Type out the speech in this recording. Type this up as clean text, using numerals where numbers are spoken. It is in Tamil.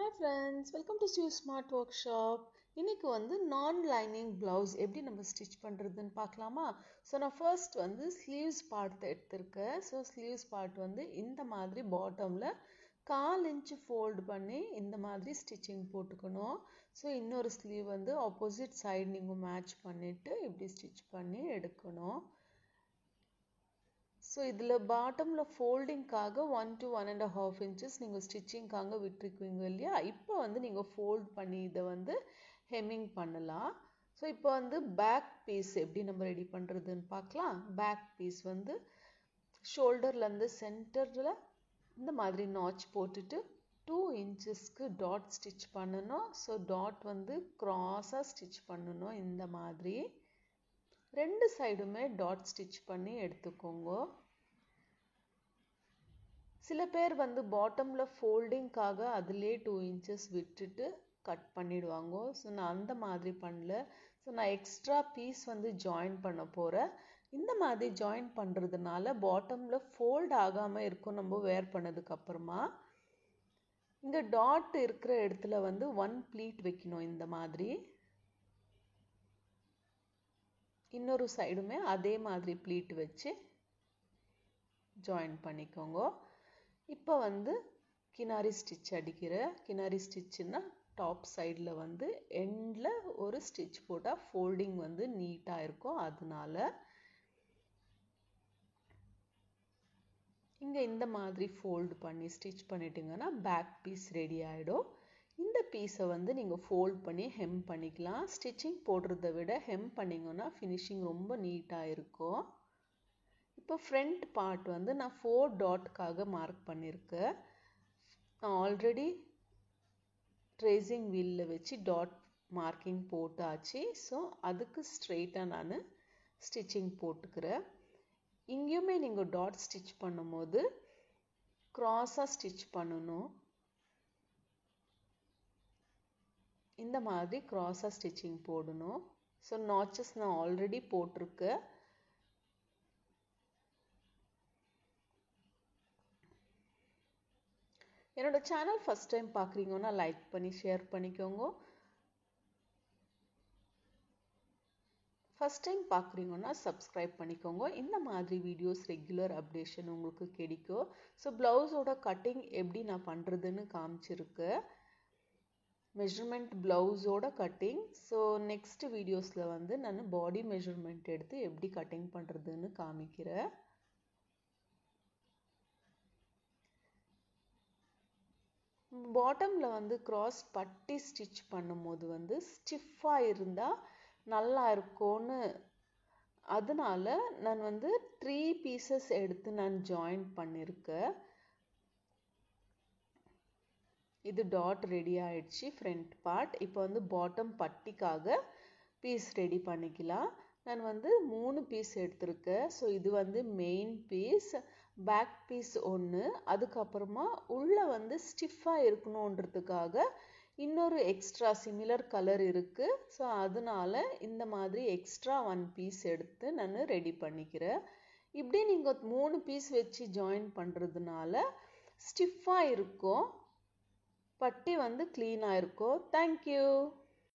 Hi friends, welcome to Sue Smart Workshop. இன்னைக்கு வந்து நான் லைனிங் பிளவுஸ் எப்படி நம்ம ஸ்டிச் பண்றதுன்னு பார்க்கலாமா? ஸோ நான் ஃபர்ஸ்ட் வந்து ஸ்லீவ்ஸ் பார்ட் எடுத்திருக்கேன். ஸோ ஸ்லீவ்ஸ் பார்ட் வந்து இந்த மாதிரி பாட்டம்ல 1/4 இன்ச் ஃபோல்ட் பண்ணி இந்த மாதிரி ஸ்டிச்சிங் போட்டுக்கணும். ஸோ இன்னொரு ஸ்லீவ் வந்து ஆப்போசிட் சைடு நீங்கள் மேட்ச் பண்ணிட்டு இப்படி ஸ்டிச் பண்ணி எடுக்கணும். ஸோ இதில் பாட்டமில் ஃபோல்டிங்காக 1 to 1.5 inches நீங்கள் ஸ்டிச்சிங்காக விட்டுருக்குவீங்க இல்லையா? இப்போ வந்து நீங்கள் ஃபோல்ட் பண்ணி இதை வந்து ஹெம்மிங் பண்ணலாம். ஸோ இப்போ வந்து பேக் பீஸ் எப்படி நம்ம ரெடி பண்ணுறதுன்னு பார்க்கலாம். பேக் பீஸ் வந்து ஷோல்டர்லேருந்து சென்டரில் இந்த மாதிரி நாச் போட்டுட்டு 2 inchesக்கு டாட் ஸ்டிச் பண்ணணும். ஸோ டாட் வந்து க்ராஸாக ஸ்டிச் பண்ணணும். இந்த மாதிரி ரெண்டு சைடுமே டாட் ஸ்டிச் பண்ணி எடுத்துக்கோங்க. சில பேர் வந்து பாட்டமில் ஃபோல்டிங்காக அதிலே 2 inches விட்டுட்டு கட் பண்ணிடுவாங்க. ஸோ நான் அந்த மாதிரி பண்ணல. ஸோ நான் எக்ஸ்ட்ரா பீஸ் வந்து ஜாயின் பண்ண போகிறேன். இந்த மாதிரி ஜாயின் பண்ணுறதுனால பாட்டமில் ஃபோல்ட் ஆகாமல் இருக்கும் நம்ம வேர் பண்ணதுக்கப்புறமா. இங்கே டாட் இருக்கிற இடத்துல வந்து 1 ப்ளீட் வைக்கணும். இந்த மாதிரி இன்னொரு சைடுமே அதே மாதிரி ப்ளீட் வச்சு ஜாயின் பண்ணிக்கோங்க. இப்போ வந்து கினாரி ஸ்டிச் அடிக்கிற கினாரி ஸ்டிச்சுன்னா டாப் சைடில் வந்து எண்டில் ஒரு ஸ்டிச் போட்டால் ஃபோல்டிங் வந்து நீட்டாக இருக்கும். அதனால இங்கே இந்த மாதிரி ஃபோல்டு பண்ணி ஸ்டிச் பண்ணிட்டீங்கன்னா பேக் பீஸ் ரெடி ஆகிடும். இந்த பீஸை வந்து நீங்கள் ஃபோல்ட் பண்ணி ஹெம் பண்ணிக்கலாம். ஸ்டிச்சிங் போடுறத விட ஹெம் பண்ணிங்கன்னா ஃபினிஷிங் ரொம்ப நீட்டாக இருக்கும். இப்போ ஃப்ரண்ட் பார்ட் வந்து நான் 4 டாட்காக மார்க் பண்ணியிருக்கேன். நான் ஆல்ரெடி ட்ரேசிங் வீலில் வச்சு டாட் மார்க்கிங் போட்டாச்சு. ஸோ அதுக்கு ஸ்ட்ரெயிட்டாக நான் ஸ்டிச்சிங் போட்டுக்கிறேன். இங்கேயுமே நீங்கள் டாட் ஸ்டிச் பண்ணும்போது க்ராஸாக ஸ்டிச் பண்ணணும். இந்த மாதிரி க்ராஸாக ஸ்டிச்சிங் போடணும். ஸோ நாச்சஸ் நான் ஆல்ரெடி போட்டிருக்கேன். என்னோட சேனல் ஃபர்ஸ்ட் டைம் பார்க்குறீங்கன்னா லைக் பண்ணி ஷேர் பண்ணிக்கோங்க. ஃபர்ஸ்ட் டைம் பார்க்குறீங்கன்னா சப்ஸ்கிரைப் பண்ணிக்கோங்க. இந்த மாதிரி வீடியோஸ் ரெகுலர் அப்டேஷன் உங்களுக்கு கிடைக்கும். ஸோ ப்ளவுஸோட கட்டிங் எப்படி நான் பண்ணுறதுன்னு காமிச்சிருக்கேன். மெஷர்மெண்ட் ப்ளவுஸோட கட்டிங். ஸோ நெக்ஸ்ட் வீடியோஸில் வந்து நான் பாடி மெஷர்மெண்ட் எடுத்து எப்படி கட்டிங் பண்ணுறதுன்னு காமிக்கிறேன். பாட்டமில் வந்து கிராஸ் பட்டி ஸ்டிச் பண்ணும்போது வந்து ஸ்டிஃபாக இருந்தால் நல்லா இருக்கும்னு அதனால நான் வந்து 3 பீசஸ் எடுத்து நான் ஜாயின் பண்ணியிருக்கேன். இது டாட் ரெடி ஆயிடுச்சு ஃப்ரண்ட் பார்ட். இப்போ வந்து பாட்டம் பட்டிக்காக பீஸ் ரெடி பண்ணிக்கலாம். நான் வந்து 3 பீஸ் எடுத்திருக்கேன். ஸோ இது வந்து மெயின் பீஸ், பேக் பீஸ் ஒன்று, அதுக்கப்புறமா உள்ளே வந்து ஸ்டிஃபாக இருக்கணுன்றதுக்காக இன்னொரு எக்ஸ்ட்ரா சிமிலர் கலர் இருக்குது. ஸோ அதனால இந்த மாதிரி எக்ஸ்ட்ரா 1 பீஸ் எடுத்து நான் ரெடி பண்ணிக்கிறேன். இப்படி நீங்கள் 3 பீஸ் வச்சு ஜாயின் பண்ணுறதுனால ஸ்டிஃபாக இருக்கும், பட்டி வந்து க்ளீனாக இருக்கும். தேங்க்யூ.